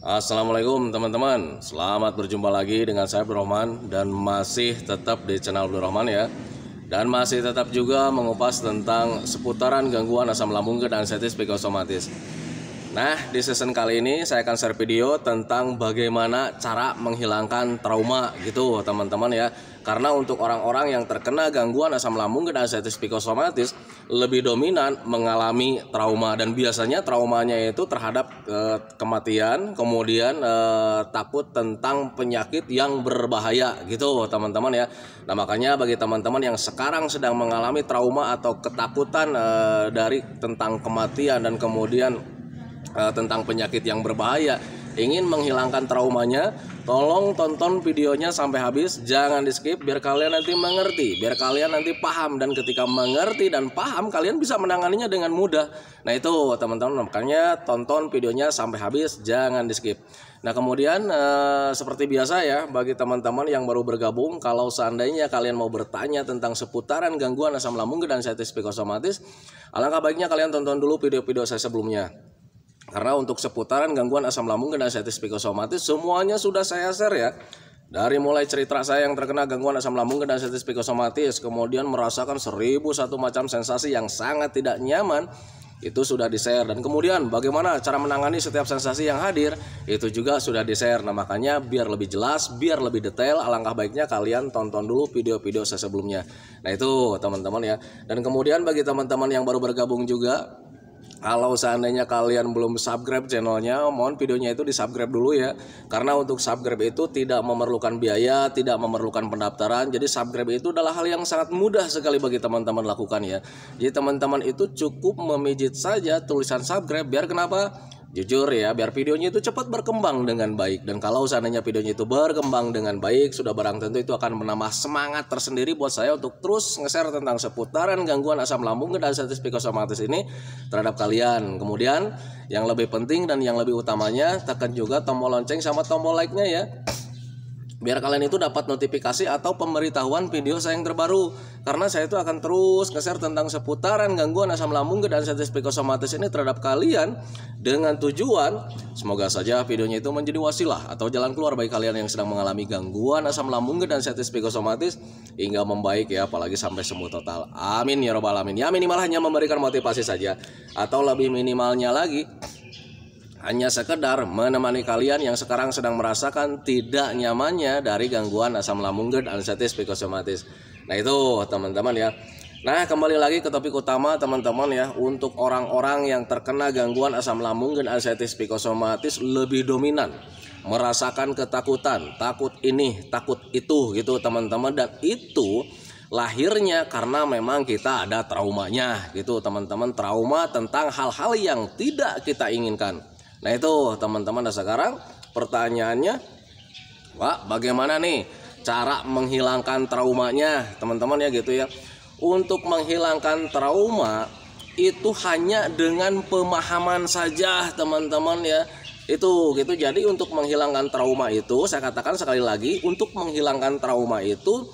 Assalamualaikum teman-teman, selamat berjumpa lagi dengan saya Abdurrahman dan masih tetap di channel Abdurrahman ya. Dan masih tetap juga mengupas tentang seputaran gangguan asam lambung dan anestesi psikosomatis. Nah, di season kali ini saya akan share video tentang bagaimana cara menghilangkan trauma gitu teman-teman ya. Karena untuk orang-orang yang terkena gangguan asam lambung dan anestesi psikosomatis lebih dominan mengalami trauma, dan biasanya traumanya itu terhadap kematian, kemudian takut tentang penyakit yang berbahaya gitu teman-teman ya. Nah, makanya bagi teman-teman yang sekarang sedang mengalami trauma atau ketakutan dari tentang kematian dan kemudian tentang penyakit yang berbahaya, ingin menghilangkan traumanya, tolong tonton videonya sampai habis, jangan di skip biar kalian nanti mengerti, biar kalian nanti paham, dan ketika mengerti dan paham kalian bisa menanganinya dengan mudah. Nah itu teman-teman, makanya tonton videonya sampai habis, jangan di skip. Nah kemudian seperti biasa ya, bagi teman-teman yang baru bergabung, kalau seandainya kalian mau bertanya tentang seputaran gangguan asam lambung dan anestesi psikosomatis, alangkah baiknya kalian tonton dulu video-video saya sebelumnya. Karena untuk seputaran gangguan asam lambung dan anestesi psikosomatis semuanya sudah saya share ya. Dari mulai cerita saya yang terkena gangguan asam lambung dan anestesi psikosomatis, kemudian merasakan 1001 macam sensasi yang sangat tidak nyaman, itu sudah di-share. Dan kemudian bagaimana cara menangani setiap sensasi yang hadir, itu juga sudah di-share. Nah makanya biar lebih jelas, biar lebih detail, alangkah baiknya kalian tonton dulu video-video saya sebelumnya. Nah itu teman-teman ya. Dan kemudian bagi teman-teman yang baru bergabung juga, kalau seandainya kalian belum subscribe channelnya, mohon videonya itu di subscribe dulu ya. Karena untuk subscribe itu tidak memerlukan biaya, tidak memerlukan pendaftaran. Jadi subscribe itu adalah hal yang sangat mudah sekali bagi teman-teman lakukan ya. Jadi teman-teman itu cukup memijit saja tulisan subscribe, biar kenapa? Jujur ya, biar videonya itu cepat berkembang dengan baik. Dan kalau seandainya videonya itu berkembang dengan baik, sudah barang tentu itu akan menambah semangat tersendiri buat saya untuk terus nge-share tentang seputaran gangguan asam lambung dan anestesi psikosomatis ini terhadap kalian. Kemudian yang lebih penting dan yang lebih utamanya, tekan juga tombol lonceng sama tombol like-nya ya, biar kalian itu dapat notifikasi atau pemberitahuan video saya yang terbaru. Karena saya itu akan terus nge-share tentang seputaran gangguan asam lambung dan anestesi psikosomatis ini terhadap kalian, dengan tujuan semoga saja videonya itu menjadi wasilah atau jalan keluar bagi kalian yang sedang mengalami gangguan asam lambung dan anestesi psikosomatis hingga membaik ya, apalagi sampai sembuh total. Amin ya robbal alamin. Ya minimal hanya memberikan motivasi saja, atau lebih minimalnya lagi hanya sekedar menemani kalian yang sekarang sedang merasakan tidak nyamannya dari gangguan asam lambung dan anestesi psikosomatis. Nah itu teman-teman ya. Nah kembali lagi ke topik utama teman-teman ya. Untuk orang-orang yang terkena gangguan asam lambung dan anestesi psikosomatis lebih dominan merasakan ketakutan, takut ini, takut itu gitu teman-teman. Dan itu lahirnya karena memang kita ada traumanya gitu teman-teman. Trauma tentang hal-hal yang tidak kita inginkan. Nah itu teman-teman. Nah sekarang pertanyaannya, Pak, bagaimana nih cara menghilangkan traumanya teman-teman ya gitu ya. Untuk menghilangkan trauma itu hanya dengan pemahaman saja teman-teman ya. Itu gitu. Jadi untuk menghilangkan trauma itu, saya katakan sekali lagi, untuk menghilangkan trauma itu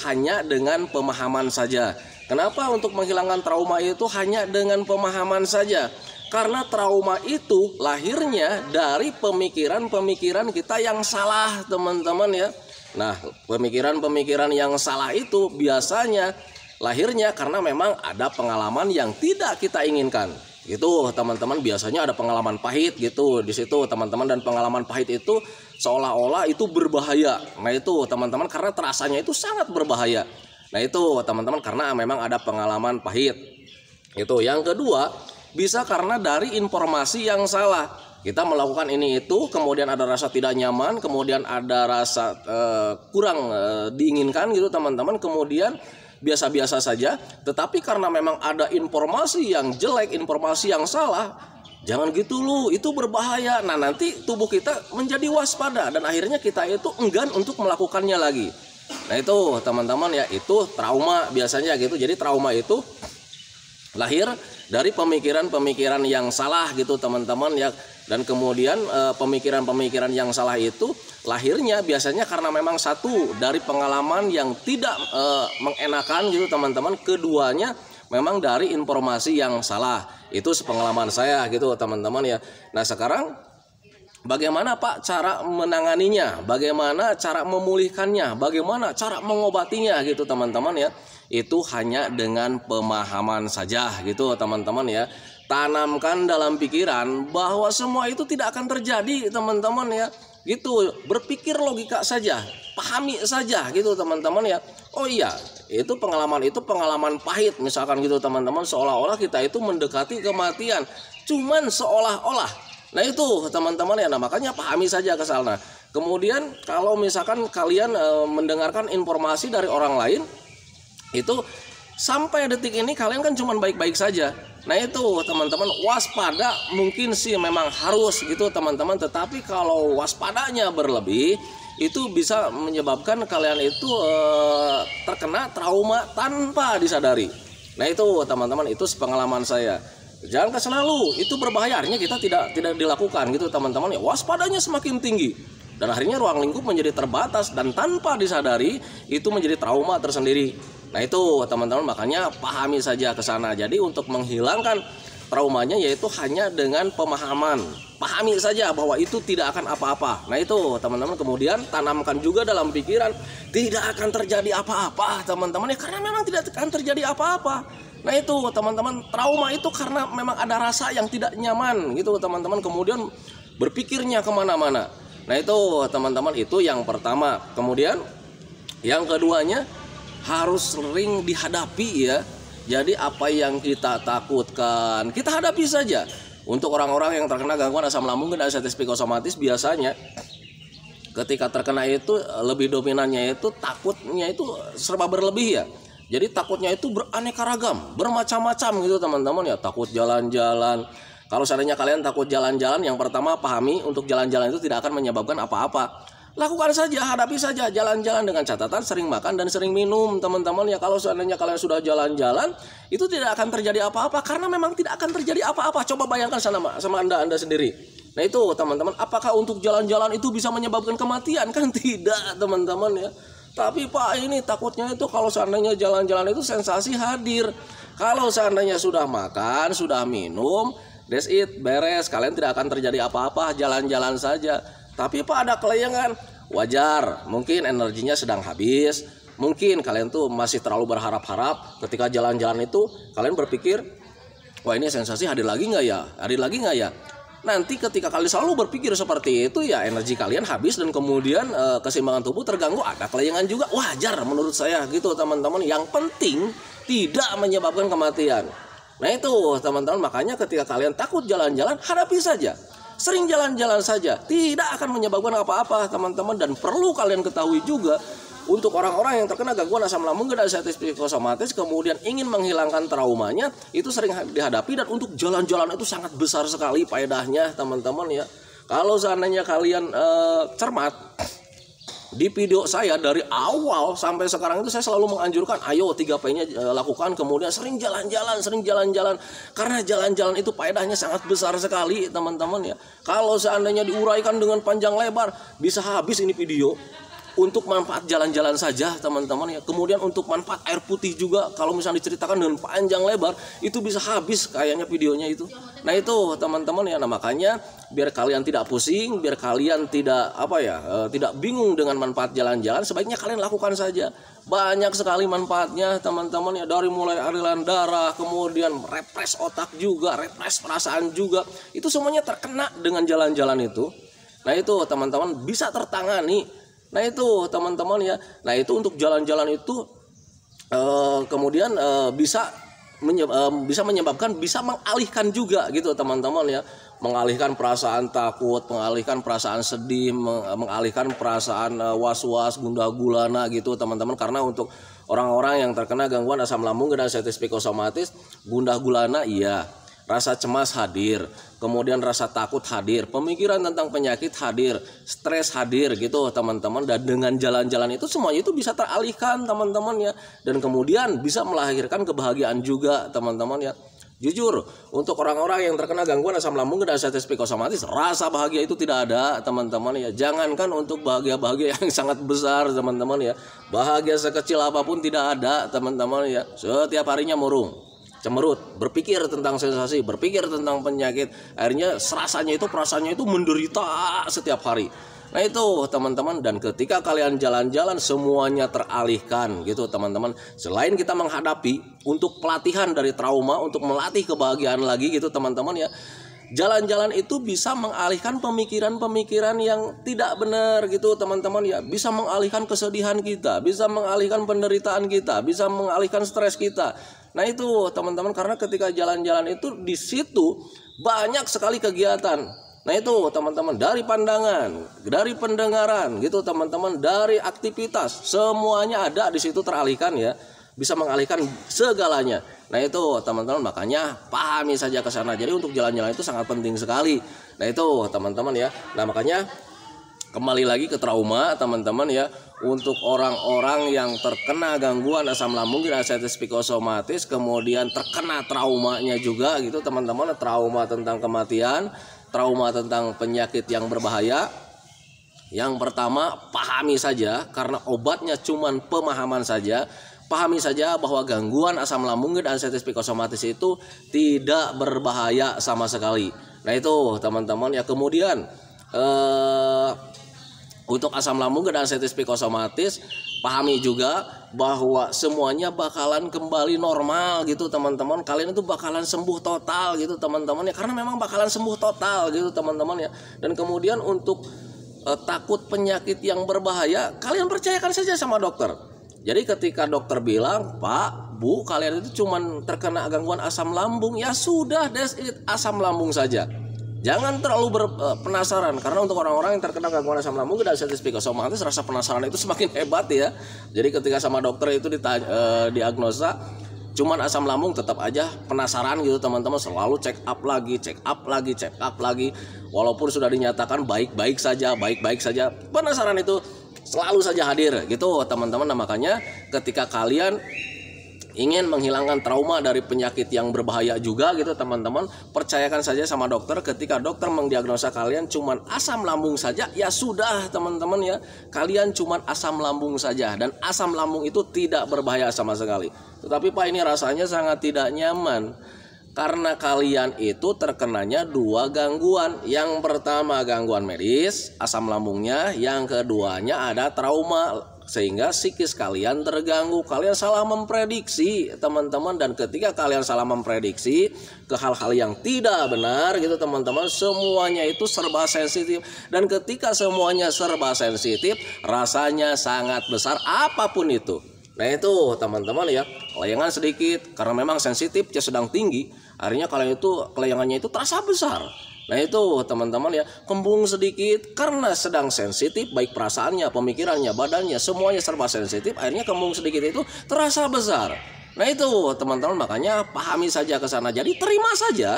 hanya dengan pemahaman saja. Kenapa untuk menghilangkan trauma itu hanya dengan pemahaman saja? Karena trauma itu lahirnya dari pemikiran-pemikiran kita yang salah teman-teman ya. Nah pemikiran-pemikiran yang salah itu biasanya lahirnya karena memang ada pengalaman yang tidak kita inginkan. Itu teman-teman, biasanya ada pengalaman pahit gitu di situ teman-teman, dan pengalaman pahit itu seolah-olah itu berbahaya. Nah itu teman-teman, karena terasanya itu sangat berbahaya. Nah itu teman-teman, karena memang ada pengalaman pahit. Itu yang kedua, bisa karena dari informasi yang salah. Kita melakukan ini itu, kemudian ada rasa tidak nyaman, kemudian ada rasa kurang diinginkan gitu teman-teman, kemudian biasa-biasa saja. Tetapi karena memang ada informasi yang jelek, informasi yang salah, jangan gitu lu, itu berbahaya. Nah nanti tubuh kita menjadi waspada dan akhirnya kita itu enggan untuk melakukannya lagi. Nah itu teman-teman ya, itu trauma biasanya gitu. Jadi trauma itu lahir dari pemikiran-pemikiran yang salah gitu teman-teman ya. Dan kemudian pemikiran-pemikiran yang salah itu lahirnya biasanya karena memang satu, dari pengalaman yang tidak mengenakan gitu teman-teman. Keduanya memang dari informasi yang salah. Itu sepengalaman saya gitu teman-teman ya. Nah sekarang bagaimana Pak cara menanganinya, bagaimana cara memulihkannya, bagaimana cara mengobatinya gitu teman-teman ya. Itu hanya dengan pemahaman saja gitu teman-teman ya. Tanamkan dalam pikiran bahwa semua itu tidak akan terjadi teman-teman ya. Gitu, berpikir logika saja, pahami saja gitu teman-teman ya. Oh iya, itu pengalaman pahit misalkan gitu teman-teman, seolah-olah kita itu mendekati kematian. Cuman seolah-olah. Nah itu teman-teman ya, nah makanya pahami saja ke sana. Kemudian kalau misalkan kalian mendengarkan informasi dari orang lain, itu sampai detik ini kalian kan cuma baik-baik saja. Nah itu teman-teman, waspada mungkin sih memang harus gitu teman-teman. Tetapi kalau waspadanya berlebih, itu bisa menyebabkan kalian itu terkena trauma tanpa disadari. Nah itu teman-teman, itu pengalaman saya. Jangan selalu itu berbahaya, akhirnya kita tidak dilakukan gitu teman-teman ya. Waspadanya semakin tinggi dan akhirnya ruang lingkup menjadi terbatas dan tanpa disadari itu menjadi trauma tersendiri. Nah itu teman-teman, makanya pahami saja ke sana. Jadi untuk menghilangkan traumanya yaitu hanya dengan pemahaman. Pahami saja bahwa itu tidak akan apa-apa. Nah itu teman-teman, kemudian tanamkan juga dalam pikiran tidak akan terjadi apa-apa teman-teman ya, karena memang tidak akan terjadi apa-apa. Nah itu teman-teman, trauma itu karena memang ada rasa yang tidak nyaman gitu teman-teman, kemudian berpikirnya kemana-mana. Nah itu teman-teman, itu yang pertama. Kemudian yang keduanya harus sering dihadapi ya. Jadi apa yang kita takutkan kita hadapi saja. Untuk orang-orang yang terkena gangguan asam lambung dan anestesi psikosomatis, biasanya ketika terkena itu lebih dominannya itu takutnya itu serba berlebih ya. Jadi takutnya itu beraneka ragam, bermacam-macam gitu teman-teman ya. Takut jalan-jalan. Kalau seandainya kalian takut jalan-jalan, yang pertama pahami untuk jalan-jalan itu tidak akan menyebabkan apa-apa. Lakukan saja, hadapi saja jalan-jalan dengan catatan sering makan dan sering minum teman-teman ya. Kalau seandainya kalian sudah jalan-jalan, itu tidak akan terjadi apa-apa karena memang tidak akan terjadi apa-apa. Coba bayangkan sama Anda sendiri. Nah itu teman-teman, apakah untuk jalan-jalan itu bisa menyebabkan kematian? Kan tidak teman-teman ya. Tapi Pak, ini takutnya itu kalau seandainya jalan-jalan itu sensasi hadir. Kalau seandainya sudah makan, sudah minum, that's it, beres. Kalian tidak akan terjadi apa-apa, jalan-jalan saja. Tapi Pak, ada kelayangan, wajar. Mungkin energinya sedang habis. Mungkin kalian tuh masih terlalu berharap-harap. Ketika jalan-jalan itu kalian berpikir, wah ini sensasi hadir lagi nggak ya? Hadir lagi nggak ya? Nanti ketika kalian selalu berpikir seperti itu ya, energi kalian habis dan kemudian keseimbangan tubuh terganggu. Ada kelayangan juga, wajar menurut saya gitu teman-teman. Yang penting tidak menyebabkan kematian. Nah itu teman-teman, makanya ketika kalian takut jalan-jalan, hadapi saja. Sering jalan-jalan saja, tidak akan menyebabkan apa-apa teman-teman. Dan perlu kalian ketahui juga, untuk orang-orang yang terkena gangguan asam lambung dan anestesi psikosomatis kemudian ingin menghilangkan traumanya, itu sering dihadapi. Dan untuk jalan-jalan itu sangat besar sekali faedahnya teman-teman ya. Kalau seandainya kalian cermat, di video saya dari awal sampai sekarang itu saya selalu menganjurkan, ayo 3P-nya lakukan, kemudian sering jalan-jalan. Karena jalan-jalan itu faedahnya sangat besar sekali teman-teman ya. Kalau seandainya diuraikan dengan panjang lebar, bisa habis ini video. Untuk manfaat jalan-jalan saja teman-teman ya. Kemudian untuk manfaat air putih juga, kalau misalnya diceritakan dengan panjang lebar, itu bisa habis kayaknya videonya itu. Nah itu teman-teman ya. Nah makanya biar kalian tidak pusing, biar kalian tidak tidak bingung dengan manfaat jalan-jalan, sebaiknya kalian lakukan saja. Banyak sekali manfaatnya teman-teman ya, dari mulai aliran darah, kemudian refresh otak juga, refresh perasaan juga. Itu semuanya terkena dengan jalan-jalan itu. Nah itu teman-teman bisa tertangani. Nah itu teman-teman ya. Nah itu untuk jalan-jalan itu kemudian bisa menyebabkan, bisa mengalihkan juga gitu teman-teman ya. Mengalihkan perasaan takut, mengalihkan perasaan sedih, mengalihkan perasaan was-was, gundah gulana gitu teman-teman. Karena untuk orang-orang yang terkena gangguan asam lambung dan anestesi psikosomatis, gundah gulana iya, rasa cemas hadir, kemudian rasa takut hadir, pemikiran tentang penyakit hadir, stres hadir gitu teman-teman. Dan dengan jalan-jalan itu semuanya itu bisa teralihkan teman-teman ya. Dan kemudian bisa melahirkan kebahagiaan juga teman-teman ya. Jujur, untuk orang-orang yang terkena gangguan asam lambung dan anestesi psikosomatis, rasa bahagia itu tidak ada teman-teman ya. Jangankan untuk bahagia-bahagia yang sangat besar teman-teman ya. Bahagia sekecil apapun tidak ada teman-teman ya. Setiap harinya murung, cemberut. berpikir tentang sensasi, berpikir tentang penyakit, akhirnya perasaannya itu menderita setiap hari. Nah itu teman-teman, dan ketika kalian jalan-jalan semuanya teralihkan gitu teman-teman. Selain kita menghadapi untuk pelatihan dari trauma, untuk melatih kebahagiaan lagi gitu teman-teman ya, jalan-jalan itu bisa mengalihkan pemikiran-pemikiran yang tidak benar gitu teman-teman ya, bisa mengalihkan kesedihan kita, bisa mengalihkan penderitaan kita, bisa mengalihkan stres kita. Nah itu teman-teman, karena ketika jalan-jalan itu di situ banyak sekali kegiatan. Nah itu teman-teman, dari pandangan, dari pendengaran gitu teman-teman, dari aktivitas, semuanya ada di situ teralihkan ya, bisa mengalihkan segalanya. Nah itu teman-teman, makanya pahami saja ke sana. Jadi untuk jalan-jalan itu sangat penting sekali. Nah itu teman-teman ya. Nah makanya kembali lagi ke trauma teman-teman ya, untuk orang-orang yang terkena gangguan asam lambung dan ascites psikosomatis, kemudian terkena traumanya juga gitu teman-teman, trauma tentang kematian, trauma tentang penyakit yang berbahaya. Yang pertama, pahami saja, karena obatnya cuman pemahaman saja. Pahami saja bahwa gangguan asam lambung dan ascites psikosomatis itu tidak berbahaya sama sekali. Nah itu teman-teman ya. Kemudian untuk asam lambung dan ascites psikosomatis, pahami juga bahwa semuanya bakalan kembali normal gitu teman-teman. Kalian itu bakalan sembuh total gitu teman-teman ya, karena memang bakalan sembuh total gitu teman-teman ya. Dan kemudian untuk takut penyakit yang berbahaya, kalian percayakan saja sama dokter. Jadi ketika dokter bilang, Pak, Bu, kalian itu cuman terkena gangguan asam lambung, ya sudah, that's it, asam lambung saja. Jangan terlalu penasaran, karena untuk orang-orang yang terkena gangguan asam lambung dan ascites psikosomatis, rasa penasaran itu semakin hebat ya. Jadi ketika sama dokter itu diagnosa cuman asam lambung, tetap aja penasaran gitu teman-teman, selalu check up lagi. Walaupun sudah dinyatakan baik-baik saja, penasaran itu selalu saja hadir gitu teman-teman. Nah makanya ketika kalian ingin menghilangkan trauma dari penyakit yang berbahaya juga gitu teman-teman, percayakan saja sama dokter. Ketika dokter mendiagnosa kalian cuman asam lambung saja, ya sudah teman-teman ya, kalian cuman asam lambung saja, dan asam lambung itu tidak berbahaya sama sekali. Tetapi Pak, ini rasanya sangat tidak nyaman karena kalian itu terkenanya dua gangguan. Yang pertama gangguan medis, asam lambungnya. Yang keduanya ada trauma, sehingga psikis kalian terganggu. Kalian salah memprediksi teman-teman, dan ketika kalian salah memprediksi ke hal-hal yang tidak benar gitu teman-teman, semuanya itu serba sensitif. Dan ketika semuanya serba sensitif, rasanya sangat besar apapun itu. Nah itu teman-teman ya, kelayangan sedikit karena memang sensitifnya sedang tinggi, akhirnya kalian itu kelayangannya itu terasa besar. Nah itu teman-teman ya, kembung sedikit karena sedang sensitif, baik perasaannya, pemikirannya, badannya, semuanya serba sensitif, akhirnya kembung sedikit itu terasa besar. Nah itu teman-teman, makanya pahami saja ke sana. Jadi terima saja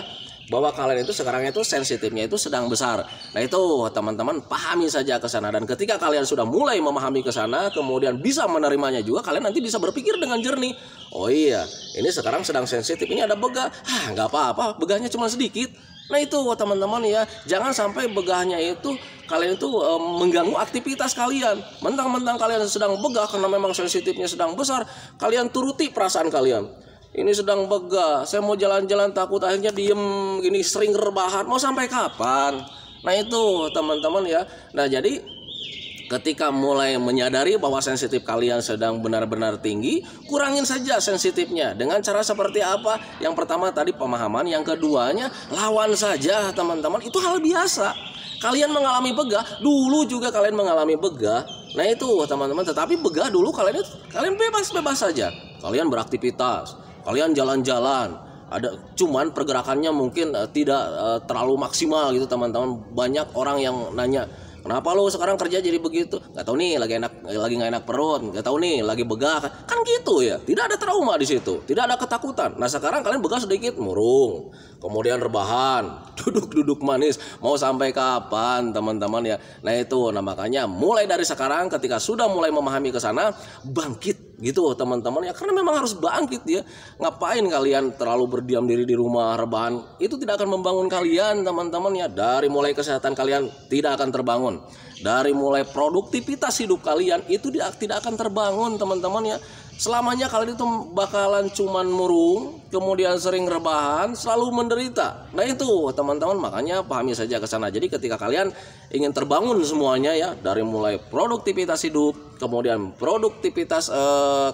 bahwa kalian itu sekarang itu sensitifnya itu sedang besar. Nah itu teman-teman, pahami saja ke sana. Dan ketika kalian sudah mulai memahami ke sana, kemudian bisa menerimanya juga, kalian nanti bisa berpikir dengan jernih. Oh iya, ini sekarang sedang sensitif, ini ada begah, nggak apa-apa, begahnya cuma sedikit. Nah itu teman-teman ya, jangan sampai begahnya itu kalian itu mengganggu aktivitas kalian. Mentang-mentang kalian sedang begah karena memang sensitifnya sedang besar, kalian turuti perasaan kalian. Ini sedang begah, saya mau jalan-jalan takut, akhirnya diem gini, sering rebahan, mau sampai kapan? Nah itu teman-teman ya. Nah jadi ketika mulai menyadari bahwa sensitif kalian sedang benar-benar tinggi, kurangin saja sensitifnya. Dengan cara seperti apa? Yang pertama tadi pemahaman, yang keduanya lawan saja teman-teman. Itu hal biasa. Kalian mengalami begah, dulu juga kalian mengalami begah. Nah itu teman-teman, tetapi begah dulu kalian bebas-bebas saja. Kalian beraktivitas, kalian jalan-jalan, ada cuman pergerakannya mungkin tidak terlalu maksimal gitu teman-teman. Banyak orang yang nanya, kenapa lo sekarang kerja jadi begitu? Gak tahu nih, lagi nggak enak perut, gak tahu nih, lagi begah, kan gitu ya. Tidak ada trauma di situ, tidak ada ketakutan. Nah sekarang kalian begah sedikit, murung, kemudian rebahan, duduk manis, mau sampai kapan teman-teman ya? Nah itu, nah makanya mulai dari sekarang ketika sudah mulai memahami ke sana, bangkit gitu teman-teman ya, karena memang harus bangkit ya. Ngapain kalian terlalu berdiam diri di rumah rebahan? Itu tidak akan membangun kalian teman-teman ya. Dari mulai kesehatan kalian tidak akan terbangun, dari mulai produktivitas hidup kalian itu tidak akan terbangun teman-teman ya. selamanya kalian itu bakalan cuman murung, kemudian sering rebahan, selalu menderita. Nah itu teman-teman, makanya pahami saja ke sana. Jadi ketika kalian ingin terbangun semuanya ya, dari mulai produktivitas hidup, kemudian produktivitas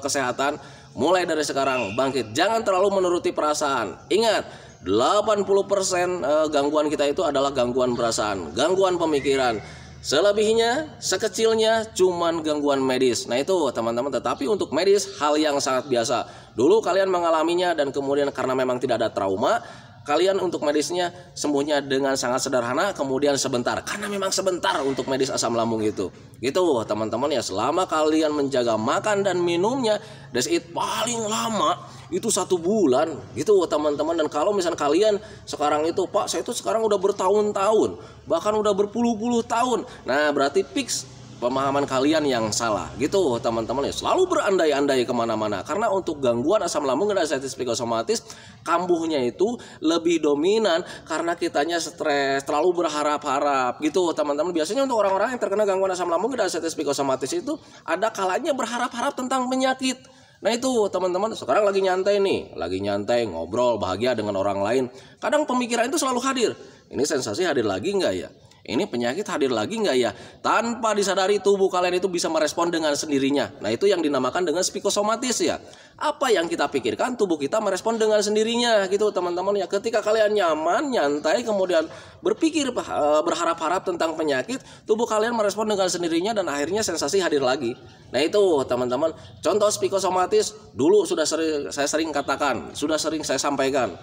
kesehatan, mulai dari sekarang bangkit. Jangan terlalu menuruti perasaan. Ingat, 80% gangguan kita itu adalah gangguan perasaan, gangguan pemikiran. Selebihnya, sekecilnya cuman gangguan medis. Nah itu teman-teman, tetapi untuk medis hal yang sangat biasa. Dulu kalian mengalaminya dan kemudian karena memang tidak ada trauma, kalian untuk medisnya sembuhnya dengan sangat sederhana, kemudian sebentar. Karena memang sebentar untuk medis asam lambung itu. Gitu teman-teman ya, selama kalian menjaga makan dan minumnya, that's it, paling lama itu 1 bulan gitu teman-teman. Dan kalau misalnya kalian sekarang itu, Pak saya itu sekarang udah bertahun-tahun, bahkan udah berpuluh-puluh tahun, nah berarti fix pemahaman kalian yang salah gitu teman-teman ya. Selalu berandai-andai kemana-mana, karena untuk gangguan asam lambung dan diabetes psikosomatis, kambuhnya itu lebih dominan karena kitanya stres, terlalu berharap-harap gitu teman-teman. Biasanya untuk orang-orang yang terkena gangguan asam lambung dan diabetes psikosomatis itu ada kalanya berharap-harap tentang penyakit. Nah itu teman-teman, sekarang lagi nyantai nih, lagi nyantai, ngobrol, bahagia dengan orang lain. Kadang pemikiran itu selalu hadir. Ini sensasi hadir lagi nggak ya? Ini penyakit hadir lagi nggak ya? Tanpa disadari tubuh kalian itu bisa merespon dengan sendirinya. Nah itu yang dinamakan dengan psikosomatis ya. Apa yang kita pikirkan, tubuh kita merespon dengan sendirinya gitu teman-teman ya. Ketika kalian nyaman, nyantai, kemudian berpikir berharap-harap tentang penyakit, tubuh kalian merespon dengan sendirinya dan akhirnya sensasi hadir lagi. Nah itu teman-teman, contoh psikosomatis dulu saya sering katakan, sudah sering saya sampaikan.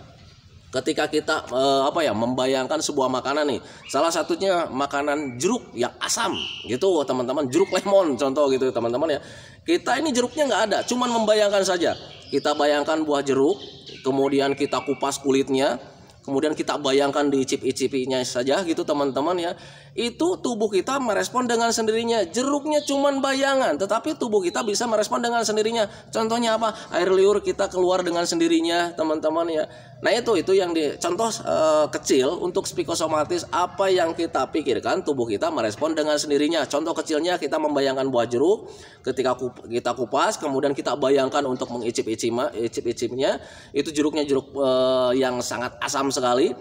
Ketika kita membayangkan sebuah makanan nih, salah satunya makanan jeruk yang asam gitu teman-teman, jeruk lemon contoh gitu teman-teman ya. Kita ini jeruknya nggak ada, cuman membayangkan saja. Kita bayangkan buah jeruk, kemudian kita kupas kulitnya, kemudian kita bayangkan diicip-icipinya saja gitu teman-teman ya. Itu tubuh kita merespon dengan sendirinya. Jeruknya cuman bayangan, tetapi tubuh kita bisa merespon dengan sendirinya. Contohnya apa? Air liur kita keluar dengan sendirinya teman-teman ya. Nah itu yang contoh kecil untuk psikosomatis. Apa yang kita pikirkan, tubuh kita merespon dengan sendirinya. Contoh kecilnya, kita membayangkan buah jeruk, ketika kita kupas, kemudian kita bayangkan untuk mengicip-icipnya, itu jeruknya jeruk yang sangat asam sekali.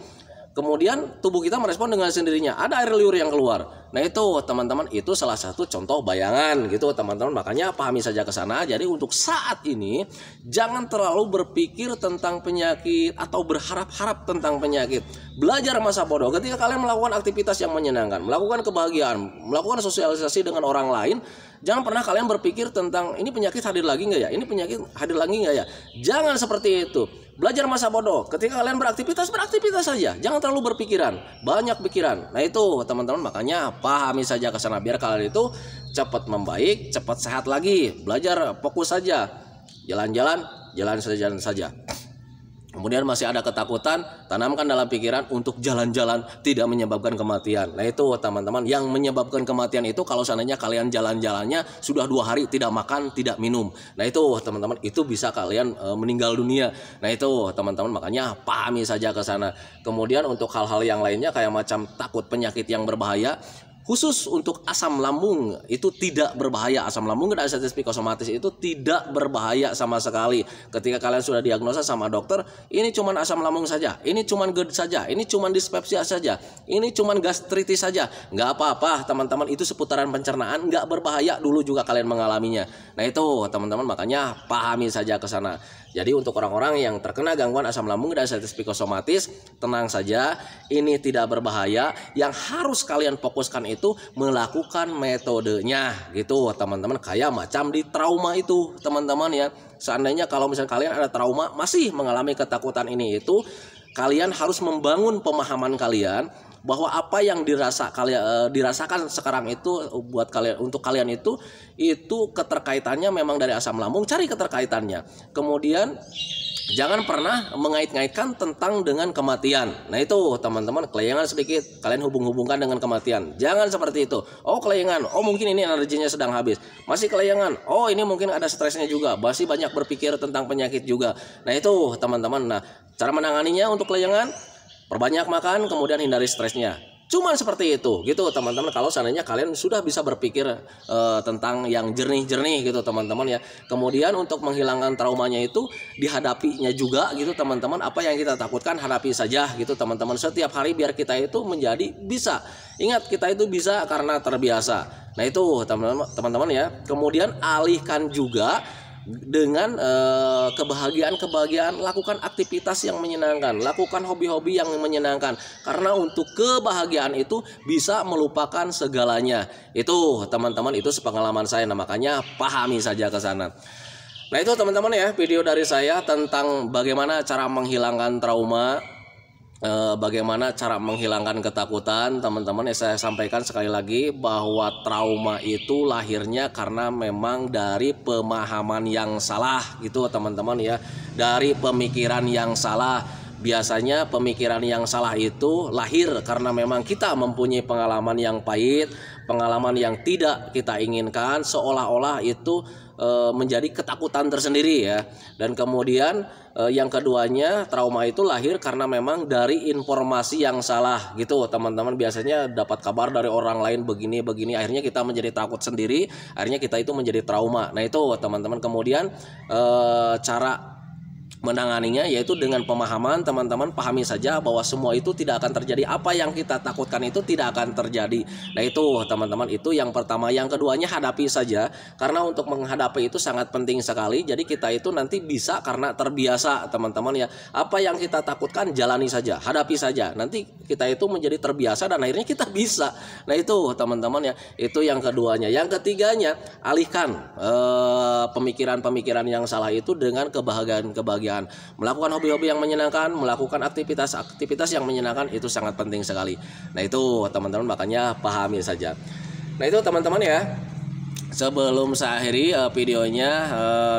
Kemudian tubuh kita merespon dengan sendirinya, ada air liur yang keluar. Nah itu teman-teman, itu salah satu contoh bayangan gitu teman-teman. Makanya pahami saja ke sana. Jadi untuk saat ini jangan terlalu berpikir tentang penyakit atau berharap-harap tentang penyakit. Belajar masa bodoh. Ketika kalian melakukan aktivitas yang menyenangkan, melakukan kebahagiaan, melakukan sosialisasi dengan orang lain, jangan pernah kalian berpikir tentang ini penyakit hadir lagi nggak ya, ini penyakit hadir lagi nggak ya. Jangan seperti itu. Belajar masa bodoh. Ketika kalian beraktivitas saja. Jangan terlalu berpikiran, banyak pikiran. Nah itu teman-teman, makanya pahami saja ke sana biar kalian itu cepat membaik, cepat sehat lagi. Belajar fokus saja. Jalan-jalan saja. Kemudian masih ada ketakutan, tanamkan dalam pikiran untuk jalan-jalan tidak menyebabkan kematian. Nah itu teman-teman, yang menyebabkan kematian itu kalau seandainya kalian jalan-jalannya sudah 2 hari tidak makan, tidak minum. Nah itu teman-teman, itu bisa kalian meninggal dunia. Nah itu teman-teman, makanya pahami saja ke sana. Kemudian untuk hal-hal yang lainnya kayak macam takut penyakit yang berbahaya, khusus untuk asam lambung itu tidak berbahaya. Asam lambung dan diabetes psikosomatis itu tidak berbahaya sama sekali. Ketika kalian sudah diagnosa sama dokter, ini cuman asam lambung saja, ini cuman GERD saja, ini cuman dispepsia saja, ini cuman gastritis saja, nggak apa-apa teman-teman. Itu seputaran pencernaan, nggak berbahaya. Dulu juga kalian mengalaminya. Nah itu teman-teman, makanya pahami saja ke sana. Jadi untuk orang-orang yang terkena gangguan asam lambung dan diabetes psikosomatis, tenang saja, ini tidak berbahaya. Yang harus kalian fokuskan itu melakukan metodenya gitu teman-teman, kayak macam di trauma itu teman-teman ya. Seandainya kalau misalnya kalian ada trauma, masih mengalami ketakutan ini, itu kalian harus membangun pemahaman kalian bahwa apa yang dirasakan sekarang itu buat kalian, untuk kalian itu keterkaitannya memang dari asam lambung. Cari keterkaitannya. Kemudian jangan pernah mengait-ngaitkan tentang dengan kematian. Nah itu teman-teman, kelayangan sedikit kalian hubung-hubungkan dengan kematian. Jangan seperti itu. Oh kelayangan, oh mungkin ini energinya sedang habis. Masih kelayangan, oh ini mungkin ada stresnya juga, masih banyak berpikir tentang penyakit juga. Nah itu teman-teman. Nah cara menanganinya untuk kelayangan, perbanyak makan, kemudian hindari stresnya. Cuman seperti itu gitu teman-teman, kalau seandainya kalian sudah bisa berpikir tentang yang jernih-jernih gitu teman-teman ya. Kemudian untuk menghilangkan traumanya itu dihadapinya juga gitu teman-teman. Apa yang kita takutkan hadapi saja gitu teman-teman. Setiap hari biar kita itu menjadi bisa. Ingat, kita itu bisa karena terbiasa. Nah itu teman-teman ya. Kemudian alihkan juga dengan kebahagiaan, lakukan aktivitas yang menyenangkan, lakukan hobi-hobi yang menyenangkan, karena untuk kebahagiaan itu bisa melupakan segalanya. Itu teman-teman, itu sepengalaman saya. Nah makanya pahami saja ke sana. Nah itu teman-teman ya, video dari saya tentang bagaimana cara menghilangkan trauma, bagaimana cara menghilangkan ketakutan. Teman-teman ya, saya sampaikan sekali lagi bahwa trauma itu lahirnya karena memang dari pemahaman yang salah gitu teman-teman ya, dari pemikiran yang salah. Biasanya pemikiran yang salah itu lahir karena memang kita mempunyai pengalaman yang pahit, pengalaman yang tidak kita inginkan, seolah-olah itu menjadi ketakutan tersendiri ya. Dan kemudian yang keduanya, trauma itu lahir karena memang dari informasi yang salah gitu teman-teman. Biasanya dapat kabar dari orang lain begini, akhirnya kita menjadi takut sendiri, akhirnya kita itu menjadi trauma. Nah itu teman-teman, kemudian cara menanganinya yaitu dengan pemahaman. Teman-teman pahami saja bahwa semua itu tidak akan terjadi, apa yang kita takutkan itu tidak akan terjadi. Nah itu teman-teman, itu yang pertama. Yang keduanya, hadapi saja, karena untuk menghadapi itu sangat penting sekali. Jadi kita itu nanti bisa karena terbiasa teman-teman ya. Apa yang kita takutkan jalani saja, hadapi saja, nanti kita itu menjadi terbiasa dan akhirnya kita bisa. Nah itu teman-teman ya, itu yang keduanya. Yang ketiganya, alihkan pemikiran-pemikiran yang salah itu dengan kebahagiaan. Melakukan hobi-hobi yang menyenangkan, melakukan aktivitas yang menyenangkan, itu sangat penting sekali. Nah itu teman-teman, makanya pahami saja. Nah itu teman-teman ya, sebelum saya akhiri videonya,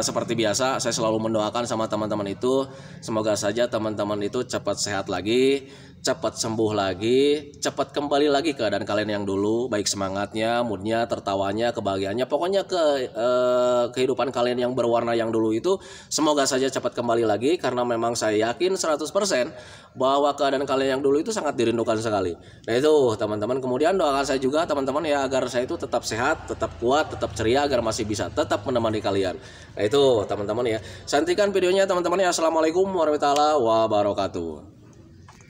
seperti biasa saya selalu mendoakan sama teman-teman itu, semoga saja teman-teman itu cepat sehat lagi, cepat sembuh lagi, cepat kembali lagi ke keadaan kalian yang dulu, baik semangatnya, moodnya, tertawanya, kebahagiaannya, pokoknya kehidupan kalian yang berwarna yang dulu itu semoga saja cepat kembali lagi, karena memang saya yakin 100% bahwa keadaan kalian yang dulu itu sangat dirindukan sekali. Nah itu teman-teman, kemudian doakan saya juga teman-teman ya, agar saya itu tetap sehat, tetap kuat, tetap ceria, agar masih bisa tetap menemani kalian. Nah itu teman-teman ya, santikan videonya teman-teman ya. Assalamualaikum warahmatullahi wabarakatuh.